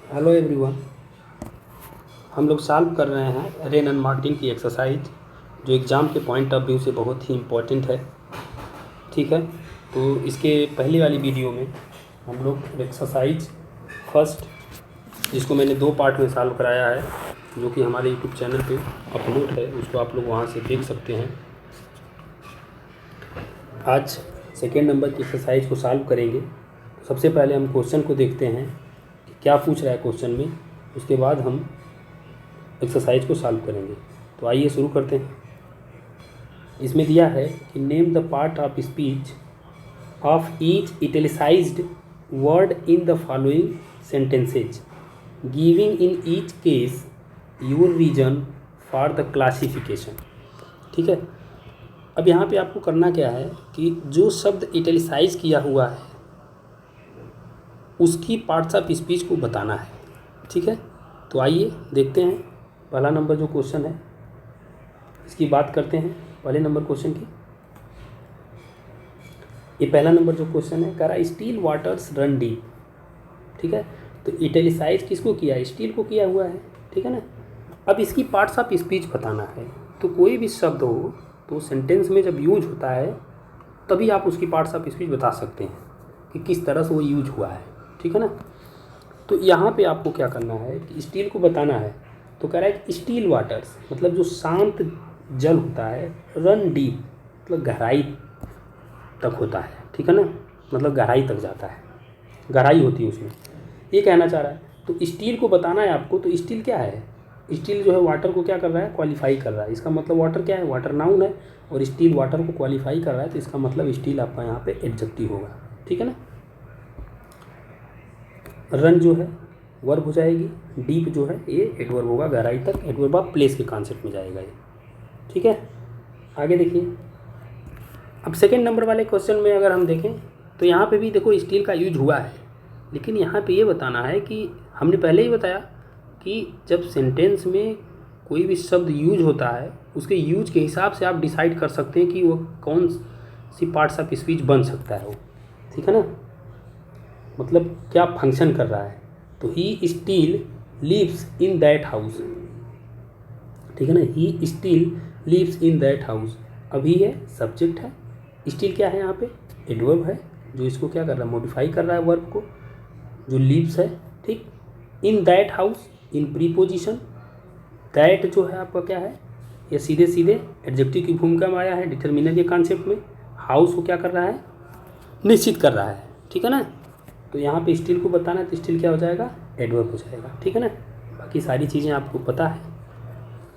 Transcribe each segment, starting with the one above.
Hello everyone. हम लोग solve कर रहे हैं रेन एंड मार्टिन की एक्सरसाइज, जो एग्ज़ाम के पॉइंट ऑफ व्यू से बहुत ही इम्पोर्टेंट है। ठीक है, तो इसके पहले वाली वीडियो में हम लोग एक्सरसाइज फर्स्ट, जिसको मैंने 2 पार्ट में सॉल्व कराया है, जो कि हमारे यूट्यूब चैनल पे अपलोड है, उसको आप लोग वहाँ से देख सकते हैं। आज सेकेंड नंबर की एक्सरसाइज को सॉल्व करेंगे। सबसे पहले हम क्वेश्चन को देखते हैं कि क्या पूछ रहा है क्वेश्चन में, उसके बाद हम एक्सरसाइज को सॉल्व करेंगे। तो आइए शुरू करते हैं। इसमें दिया है कि name the part of speech of each italicised word in the following sentences, giving in each case your reason for the classification. ठीक है, अब यहाँ पे आपको करना क्या है कि जो शब्द इटैलिसाइज किया हुआ है उसकी पार्ट्स ऑफ स्पीच को बताना है। ठीक है, तो आइए देखते हैं। पहला नंबर जो क्वेश्चन है इसकी बात करते हैं। पहले नंबर क्वेश्चन की, ये पहला नंबर जो क्वेश्चन है कह रहा है स्टील वाटर्स रन डीप। ठीक है, तो इटैलिसाइज किसको किया है? स्टील को किया हुआ है। ठीक है ना। अब इसकी पार्ट्स ऑफ स्पीच बताना है। तो कोई भी शब्द हो तो सेंटेंस में जब यूज होता है तभी आप उसकी पार्ट्स ऑफ स्पीच बता सकते हैं कि किस तरह से वो यूज हुआ है। ठीक है ना। तो यहाँ पे आपको क्या करना है कि स्टील को बताना है। तो कह रहा है कि स्टील वाटर्स मतलब जो शांत जल होता है, रन डीप मतलब गहराई तक होता है। ठीक है ना, मतलब गहराई तक जाता है, गहराई होती है उसमें, ये कहना चाह रहा है। तो स्टील को बताना है आपको। तो स्टील क्या है? स्टील जो है वाटर को क्या कर रहा है? क्वालिफाई कर रहा है। इसका मतलब वाटर क्या है? वाटर नाउन है, और स्टील वाटर को क्वालिफाई कर रहा है, तो इसका मतलब स्टील आपका यहाँ पे एडजेक्टिव होगा। ठीक है ना। रन जो है वर्ब हो जाएगी, डीप जो है ये एडवर्ब होगा, गहराई तक। एडवर्ब ऑफ प्लेस के कॉन्सेप्ट में जाएगा ये। ठीक है, आगे देखिए। अब सेकेंड नंबर वाले क्वेश्चन में अगर हम देखें तो यहाँ पे भी देखो स्टील का यूज हुआ है, लेकिन यहाँ पे ये बताना है कि हमने पहले ही बताया कि जब सेंटेंस में कोई भी शब्द यूज होता है उसके यूज के हिसाब से आप डिसाइड कर सकते हैं कि वो कौन सी पार्ट्स ऑफ स्पीच बन सकता है वो। ठीक है ना, मतलब क्या फंक्शन कर रहा है। तो he still lives in that house. ठीक है ना, he still lives in that house. अभी ये सब्जेक्ट है, स्टिल क्या है यहाँ पे? एडवर्ब है, जो इसको क्या कर रहा है? मॉडिफाई कर रहा है वर्ब को, जो लिव्स है। ठीक, इन that house in preposition. That जो है आपका क्या है? ये सीधे सीधे एडजेक्टिव की भूमिका में आया है डिटर्मिनर के कॉन्सेप्ट में। हाउस को क्या कर रहा है? निश्चित कर रहा है। ठीक है ना। तो यहाँ पे स्टील को बताना है, तो स्टील क्या हो जाएगा? एडवर्ब हो जाएगा। ठीक है ना, बाकी सारी चीज़ें आपको पता है।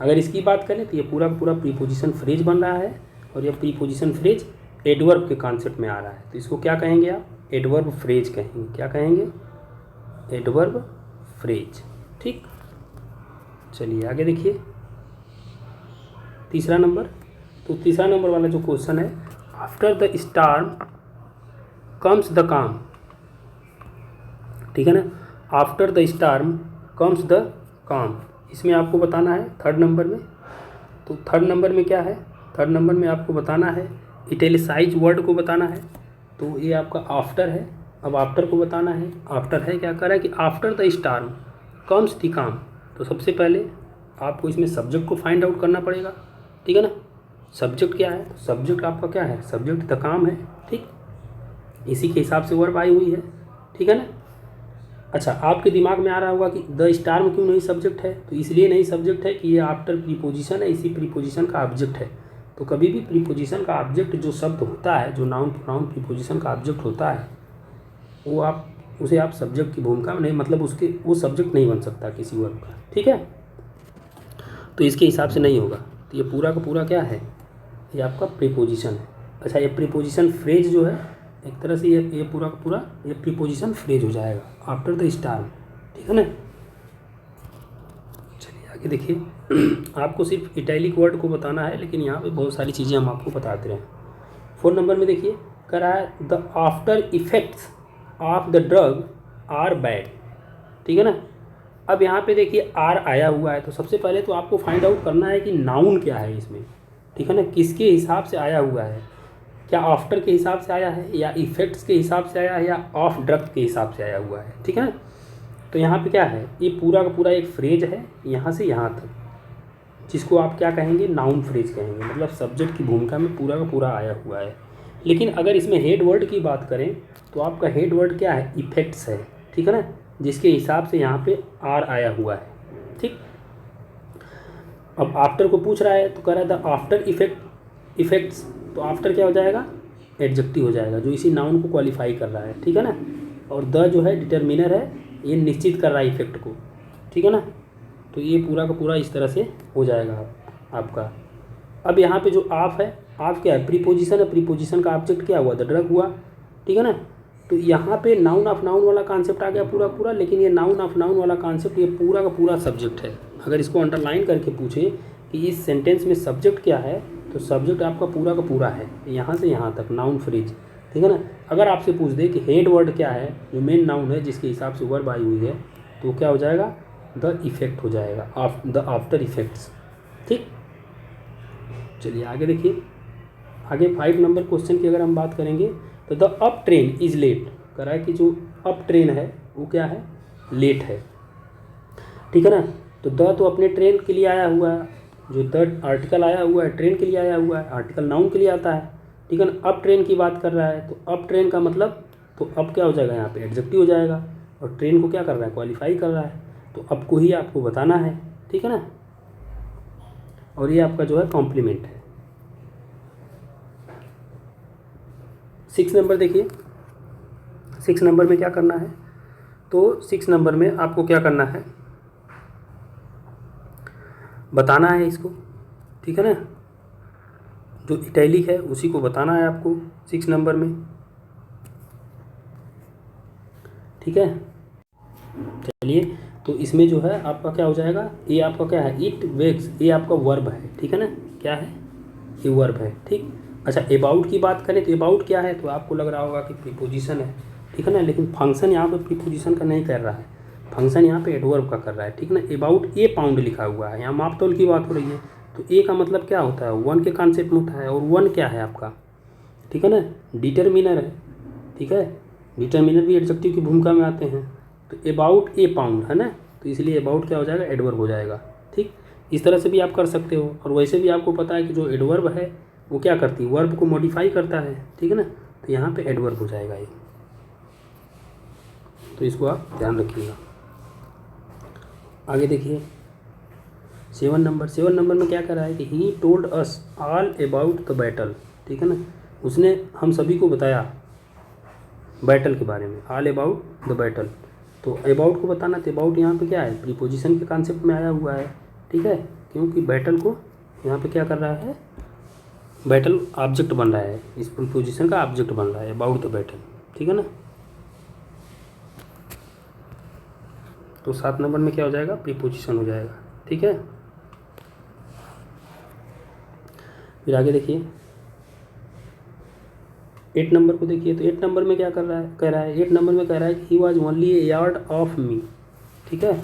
अगर इसकी बात करें तो ये पूरा पूरा प्रीपोजिशन फ्रेज बन रहा है, और ये प्रीपोजिशन फ्रेज एडवर्ब के कॉन्सेप्ट में आ रहा है। तो इसको क्या कहेंगे आप? एडवर्ब फ्रेज कहेंगे। क्या कहेंगे? Adverb phrase. ठीक, चलिए आगे देखिए तीसरा नंबर। तो तीसरा नंबर वाला जो क्वेश्चन है, after the storm comes the काम। ठीक है ना, after the storm comes the काम, इसमें आपको बताना है थर्ड नंबर में। तो थर्ड नंबर में क्या है? थर्ड नंबर में आपको बताना है इटैलिसाइज वर्ड को बताना है। तो ये आपका आफ्टर है। अब आफ्टर को बताना है। आफ्टर है, क्या कर रहा है कि after the storm comes the काम। तो सबसे पहले आपको इसमें सब्जेक्ट को फाइंड आउट करना पड़ेगा। ठीक है ना, सब्जेक्ट क्या है? सब्जेक्ट आपका क्या है? सब्जेक्ट द काम है। ठीक, इसी के हिसाब से वर्ब आई हुई है। ठीक है ना। अच्छा, आपके दिमाग में आ रहा होगा कि द स्टार्म क्यों नहीं सब्जेक्ट है? तो इसलिए नहीं सब्जेक्ट है कि ये आफ्टर प्रीपोजिशन है, इसी प्रीपोजिशन का ऑब्जेक्ट है। तो कभी भी प्रीपोजिशन का ऑब्जेक्ट जो शब्द होता है, जो नाउन प्रोनाउन प्रीपोजिशन का ऑब्जेक्ट होता है, वो आप उसे आप सब्जेक्ट की भूमिका में नहीं, मतलब उसके वो सब्जेक्ट नहीं बन सकता किसी वर्ब का। ठीक है, तो इसके हिसाब से नहीं होगा। तो ये पूरा का पूरा क्या है? ये आपका प्रीपोजिशन है। अच्छा, ये प्रीपोजिशन फ्रेज जो है, एक तरह से ये पूरा का पूरा ये प्रीपोजिशन फ्रेज हो जाएगा आफ्टर द स्टार्म। ठीक है ना। चलिए आगे देखिए। आपको सिर्फ इटैलिक वर्ड को बताना है, लेकिन यहाँ पे बहुत सारी चीज़ें हम आपको बताते हैं। 4 नंबर में देखिए, कह रहा है the after effects of the drug are bad. ठीक है ना। अब यहाँ पे देखिए आर आया हुआ है, तो सबसे पहले तो आपको फाइंड आउट करना है कि नाउन क्या है इसमें। ठीक है ना, किसके हिसाब से आया हुआ है? क्या आफ्टर के हिसाब से आया है, या इफेक्ट्स के हिसाब से आया है, या ऑफ ड्रग के हिसाब से आया हुआ है? ठीक है ना। तो यहाँ पे क्या है, ये पूरा का पूरा एक फ्रेज है यहाँ से यहाँ तक, जिसको आप क्या कहेंगे, नाउन फ्रेज कहेंगे, मतलब सब्जेक्ट की भूमिका में पूरा का पूरा आया हुआ है। लेकिन अगर इसमें हेड वर्ड की बात करें तो आपका हेड वर्ड क्या है, इफेक्ट्स है, ठीक है ना, जिसके हिसाब से यहाँ पे आर आया हुआ है, ठीक। अब आफ्टर को पूछ रहा है तो कह रहा है द आफ्टर इफेक्ट्स, तो आफ्टर क्या हो जाएगा, एडजेक्टिव हो जाएगा जो इसी नाउन को क्वालिफाई कर रहा है, ठीक है ना। और द जो है डिटर्मिनर है, ये निश्चित कर रहा है इफेक्ट को, ठीक है ना। तो ये पूरा का पूरा इस तरह से हो जाएगा आपका। अब यहाँ पे जो आप है, आप क्या है, प्रीपोजिशन है, प्रीपोजिशन का ऑब्जेक्ट क्या हुआ, द ड्रग हुआ, ठीक है ना। तो यहाँ पे नाउन ऑफ नाउन वाला कॉन्सेप्ट आ गया पूरा पूरा, लेकिन ये नाउन ऑफ नाउन वाला कॉन्सेप्ट ये पूरा का पूरा सब्जेक्ट है। अगर इसको अंडरलाइन करके पूछे कि इस सेंटेंस में सब्जेक्ट क्या है, तो सब्जेक्ट आपका पूरा का पूरा है, यहाँ से यहाँ तक नाउन फ्रेज, ठीक है ना। अगर आपसे पूछ दे कि हेड वर्ड क्या है, जो मेन नाउन है जिसके हिसाब से वर्ब आई हुई है, तो क्या हो जाएगा, द इफेक्ट हो जाएगा, द आफ्टर इफेक्ट्स, ठीक। चलिए आगे देखिए, आगे 5 नंबर क्वेश्चन की अगर हम बात करेंगे तो the up train is late, कह रहा है कि जो अप ट्रेन है वो क्या है, लेट है, ठीक है ना। तो द तो अपने ट्रेन के लिए आया हुआ है, जो द आर्टिकल आया हुआ है ट्रेन के लिए आया हुआ है, आर्टिकल नाउन के लिए आता है, ठीक है ना। अप ट्रेन की बात कर रहा है तो अप ट्रेन का मतलब, तो अब क्या हो जाएगा, यहाँ पे एडजेक्टिव हो जाएगा, और ट्रेन को क्या कर रहा है, क्वालिफाई कर रहा है, तो अब को ही आपको बताना है, ठीक है ना। और ये आपका जो है कॉम्प्लीमेंट है। 6 नंबर देखिए, 6 नंबर में क्या करना है, तो 6 नंबर में आपको क्या करना है, बताना है इसको, ठीक है ना। जो इटैलिक है उसी को बताना है आपको 6 नंबर में, ठीक है। चलिए, तो इसमें जो है आपका क्या हो जाएगा, ये आपका क्या है, इट वेक्स, ये आपका वर्ब है, ठीक है ना, क्या है, ये वर्ब है, ठीक। अच्छा, अबाउट की बात करें तो अबाउट क्या है, तो आपको लग रहा होगा कि प्रीपोजिशन है, ठीक है ना, लेकिन फंक्शन यहाँ पे प्रीपोजिशन का नहीं कर रहा है, फंक्शन यहाँ पे एडवर्ब का कर रहा है, ठीक ना। अबाउट ए पाउंड लिखा हुआ है, यहाँ मापतोल की बात हो रही है, तो ए का मतलब क्या होता है, 1 के कॉन्सेप्ट में होता है, और 1 क्या है आपका, ठीक है ना, डिटरमिनर है, ठीक है। डिटरमिनर भी एडजेक्टिव की भूमिका में आते हैं, तो अबाउट ए पाउंड है ना, तो इसलिए अबाउट क्या हो जाएगा, एडवर्ब हो जाएगा, ठीक। इस तरह से भी आप कर सकते हो, और वैसे भी आपको पता है कि जो एडवर्ब है वो क्या करती है, वर्ब को मॉडिफाई करता है, ठीक है ना, तो यहाँ पे एडवर्ब हो जाएगा ये, तो इसको आप ध्यान रखिएगा। आगे देखिए 7 नंबर में क्या कर रहा है कि he told us all about the battle, ठीक है ना, उसने हम सभी को बताया बैटल के बारे में, ऑल अबाउट द बैटल, तो अबाउट को बताना, तो अबाउट यहाँ पे क्या है, प्रीपोजिशन के कॉन्सेप्ट में आया हुआ है, ठीक है, क्योंकि बैटल को यहाँ पे क्या कर रहा है, बैटल ऑब्जेक्ट बन रहा है, इस प्रीपोजिशन का ऑब्जेक्ट बन रहा है अबाउट द बैटल, ठीक है ना। तो 7 नंबर में क्या हो जाएगा, प्रीपोजिशन हो जाएगा, ठीक है। फिर आगे देखिए 8 नंबर को देखिए, तो 8 नंबर में क्या कर रहा है, कह रहा है 8 नंबर में कह रहा है कि he was only A yard of me, ठीक है।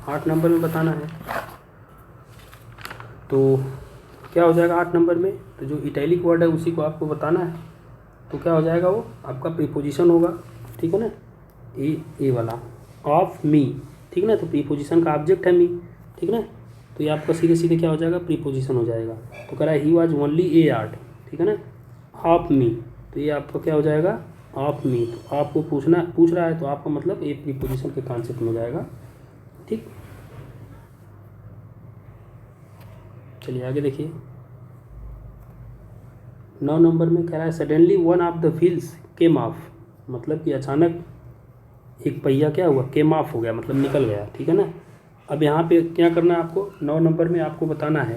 8 नंबर में बताना है, तो क्या हो जाएगा 8 नंबर में, तो जो इटैलिक वर्ड है उसी को आपको बताना है, तो क्या हो जाएगा, वो आपका प्रीपोजिशन होगा, ठीक है ना, ए वाला ऑफ मी, ठीक है ना, तो प्रीपोजिशन का ऑब्जेक्ट है मी, ठीक है ना, तो ये आपका सीधे सीधे क्या हो जाएगा, प्रीपोजिशन हो जाएगा। तो कह रहा है he was only A yard, ठीक है ना, ऑफ मी, तो ये आपका क्या हो जाएगा, ऑफ मी, तो आपको पूछ रहा है, तो आपका मतलब ए प्रीपोजिशन के कॉन्सेप्ट में हो जाएगा, ठीक। चलिए आगे देखिए 9 नंबर में कह रहा है suddenly one of the wheels came of, मतलब कि अचानक एक पहिया क्या हुआ, केम ऑफ हो गया, मतलब निकल गया, ठीक है ना। अब यहाँ पे क्या करना है आपको, 9 नंबर में आपको बताना है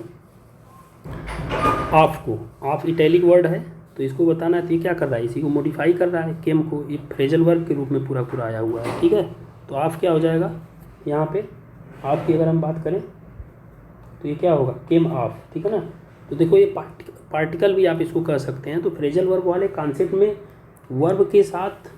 ऑफ को, ऑफ इटैलिक वर्ड है तो इसको बताना है, तो ये क्या कर रहा है, इसी को मॉडिफाई कर रहा है, केम को, ये फ्रेजल वर्ब के रूप में पूरा पूरा आया हुआ है, ठीक है। तो ऑफ क्या हो जाएगा, यहाँ पे ऑफ की अगर हम बात करें तो ये क्या होगा, केम ऑफ, ठीक है ना। तो देखो ये पार्टिकल भी आप इसको कह सकते हैं, तो फ्रेजल वर्ब वाले कॉन्सेप्ट में वर्ब के साथ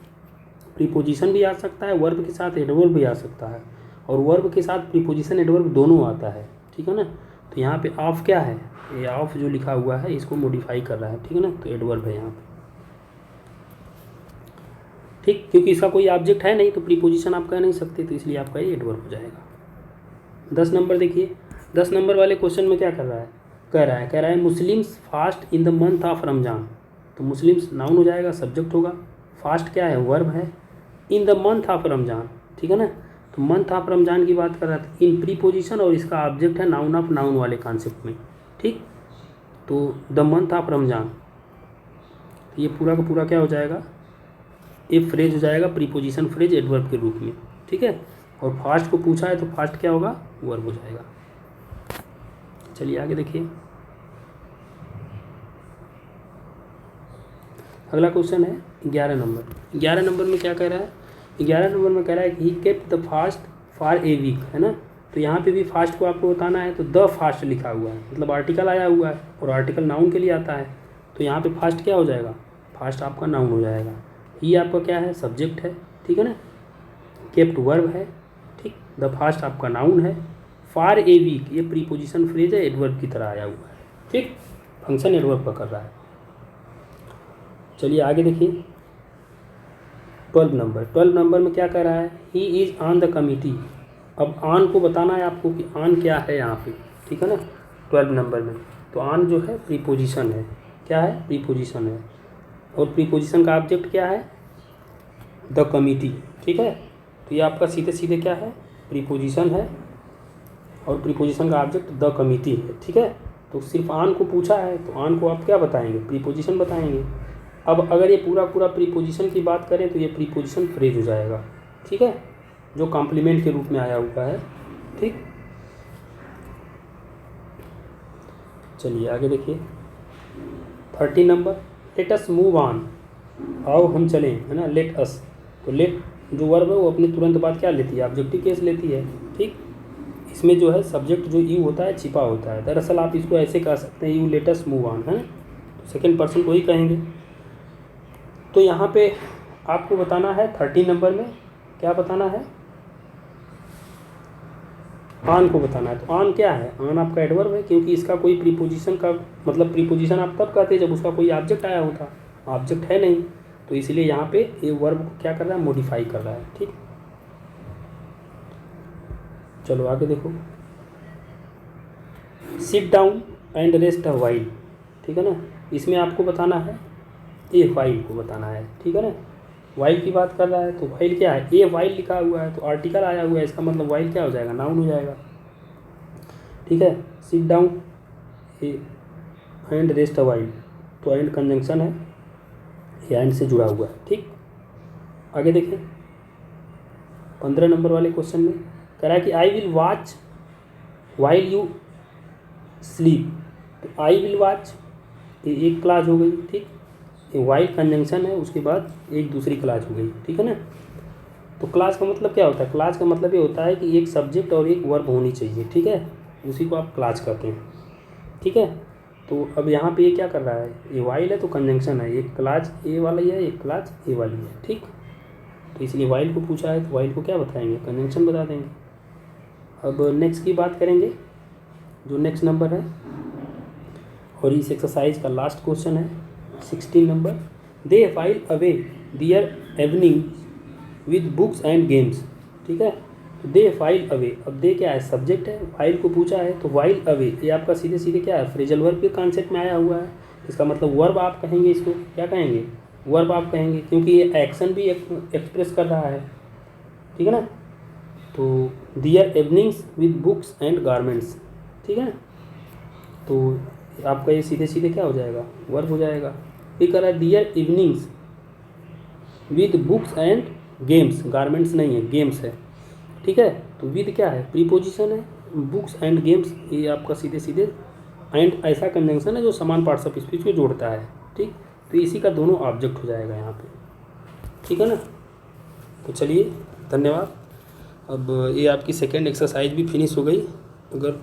प्रीपोजिशन भी आ सकता है, वर्ब के साथ एडवर्ब भी आ सकता है, और वर्ब के साथ प्रीपोजिशन एडवर्ब दोनों आता है, ठीक है ना। तो यहाँ पे ऑफ क्या है, ये ऑफ जो लिखा हुआ है इसको मॉडिफाई कर रहा है, ठीक है ना, तो एडवर्ब है यहाँ पे। ठीक, क्योंकि इसका कोई ऑब्जेक्ट है नहीं तो प्रीपोजिशन आप कह नहीं सकते, तो इसलिए आपका ये एडवर्ब हो जाएगा। 10 नंबर देखिए, 10 नंबर वाले क्वेश्चन में क्या कर रहा है, कह रहा है Muslims fast in the month of Ramzan. तो मुस्लिम्स नाउन हो जाएगा, सब्जेक्ट होगा, फास्ट क्या है, वर्ब है, in the month of Ramzan, ठीक है ना। तो मंथ ऑफ रमजान की बात कर रहा था, इन प्रीपोजिशन और इसका ऑब्जेक्ट है नाउन ऑफ नाउन वाले कॉन्सेप्ट में, ठीक। तो द मंथ ऑफ रमजान, ये पूरा का पूरा क्या हो जाएगा, ये फ्रेज हो जाएगा, प्रीपोजिशन फ्रेज एडवर्ब के रूप में, ठीक है। और फास्ट को पूछा है तो फास्ट क्या होगा, वर्ब हो जाएगा। चलिए आगे देखिए, अगला क्वेश्चन है 11 नंबर। 11 नंबर में क्या कह रहा है, 11 नंबर में कह रहा है कि he kept the fast for a week, है ना। तो यहाँ पे भी फास्ट को आपको बताना है, तो द फास्ट लिखा हुआ है, मतलब आर्टिकल आया हुआ है और आर्टिकल नाउन के लिए आता है, तो यहाँ पे फास्ट क्या हो जाएगा, फास्ट आपका नाउन हो जाएगा। ही आपका क्या है, सब्जेक्ट है, ठीक है ना। केप्ट वर्ब है, ठीक। द फास्ट आपका नाउन है, फॉर ए वीक ये प्रीपोजिशन फ्रेज है, एडवर्ब की तरह आया हुआ है, ठीक, फंक्शन एडवर्ब का कर रहा है। चलिए आगे देखिए 12 नंबर। 12 नंबर में क्या कह रहा है, he is on the committee. अब ऑन को बताना है आपको कि ऑन क्या है यहाँ पे, ठीक है ना। 12 नंबर में तो ऑन जो है प्रीपोजिशन है, क्या है, प्रीपोजिशन है, और प्रीपोजिशन का ऑब्जेक्ट क्या है, द कमिटी, ठीक है। तो ये आपका सीधे सीधे क्या है, प्रीपोजिशन है, और प्रीपोजिशन का ऑब्जेक्ट द कमिटी है, ठीक है। तो सिर्फ ऑन को पूछा है तो ऑन को आप क्या बताएंगे, प्रीपोजिशन बताएंगे। अब अगर ये पूरा पूरा प्रीपोजिशन की बात करें तो ये प्रीपोजिशन फ्रेज हो जाएगा, ठीक है, जो कॉम्प्लीमेंट के रूप में आया हुआ है, ठीक। चलिए आगे देखिए 13 number, let us move on, आओ हम चलें, है ना, लेट अस। तो लेट जो वर्ब है वो अपने तुरंत बाद क्या लेती है, ऑब्जेक्टिव केस लेती है, ठीक। इसमें जो है सब्जेक्ट जो यू होता है छिपा होता है, दरअसल आप इसको ऐसे कह सकते हैं, you let us move on, है, तो सेकेंड पर्सन को ही कहेंगे। तो यहाँ पे आपको बताना है 13 नंबर में क्या बताना है, ऑन को बताना है। तो ऑन क्या है, ऑन आपका एडवर्ब है, क्योंकि इसका कोई प्रीपोजिशन का मतलब प्रीपोजिशन आप तब कहते हैं जब उसका कोई ऑब्जेक्ट आया होता, ऑब्जेक्ट है नहीं, तो इसलिए यहाँ पे ये वर्ब को क्या कर रहा है, मॉडिफाई कर रहा है, ठीक। चलो आगे देखो, sit down and rest a while, ठीक है ना। इसमें आपको बताना है ए वाइल को बताना है, ठीक है ना। वाइल की बात कर रहा है तो वाइल क्या है, ए वाइल लिखा हुआ है तो आर्टिकल आया हुआ है, इसका मतलब वाइल क्या हो जाएगा, नाउन हो जाएगा, ठीक है। Sit down and rest a while, तो एंड कंजंक्शन है, एंड से जुड़ा हुआ है, ठीक। आगे देखें 15 नंबर वाले क्वेश्चन में कह रहा है कि I will watch while you sleep. तो आई विल वॉच ये एक क्लास हो गई, ठीक, ये वाइल कंजंक्शन है, उसके बाद एक दूसरी क्लास हो गई, ठीक है ना। तो क्लास का मतलब क्या होता है, क्लास का मतलब ये होता है कि एक सब्जेक्ट और एक वर्ब होनी चाहिए, ठीक है, उसी को आप क्लास कहते हैं, ठीक है। तो अब यहाँ पे ये क्या कर रहा है, ये वाइल है तो कंजंक्शन है, एक क्लास ए वाली है, एक क्लास ए वाली है, ठीक। तो इसलिए वाइल को पूछा है तो वाइल को क्या बताएंगे, कंजंक्शन बता देंगे। अब नेक्स्ट की बात करेंगे, जो नेक्स्ट नंबर है और इस एक्सरसाइज का लास्ट क्वेश्चन है 16 नंबर। They file away their evening with books and games, ठीक है। तो दे फाइल अवे, अब दे क्या है, सब्जेक्ट है, फाइल को पूछा है तो वाइल अवे ये आपका सीधे सीधे क्या है, फ्रेजल वर्ब के कॉन्सेप्ट में आया हुआ है, इसका मतलब वर्ब आप कहेंगे, इसको क्या कहेंगे, वर्ब आप कहेंगे, क्योंकि ये एक्शन भी एक्सप्रेस कर रहा है, ठीक है ना। तो their evenings with books and garments, ठीक है। तो आपका ये सीधे सीधे क्या हो जाएगा, वर्ब हो जाएगा। फिर कह रहा है their evenings with books and games, garments नहीं है, गेम्स है, ठीक है। तो विद क्या है, प्रीपोजिशन है, बुक्स एंड गेम्स ये आपका सीधे सीधे एंड ऐसा कंजंक्शन है जो समान पार्ट्स ऑफ स्पीच को जोड़ता है, ठीक। तो इसी का दोनों ऑब्जेक्ट हो जाएगा यहाँ पे, ठीक है ना। तो चलिए धन्यवाद। अब ये आपकी सेकेंड एक्सरसाइज भी फिनिश हो गई। अगर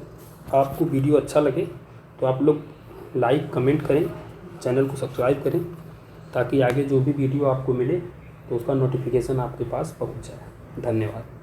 आपको वीडियो अच्छा लगे तो आप लोग लाइक कमेंट करें, चैनल को सब्सक्राइब करें, ताकि आगे जो भी वीडियो आपको मिले तो उसका नोटिफिकेशन आपके पास पहुंच जाए। धन्यवाद।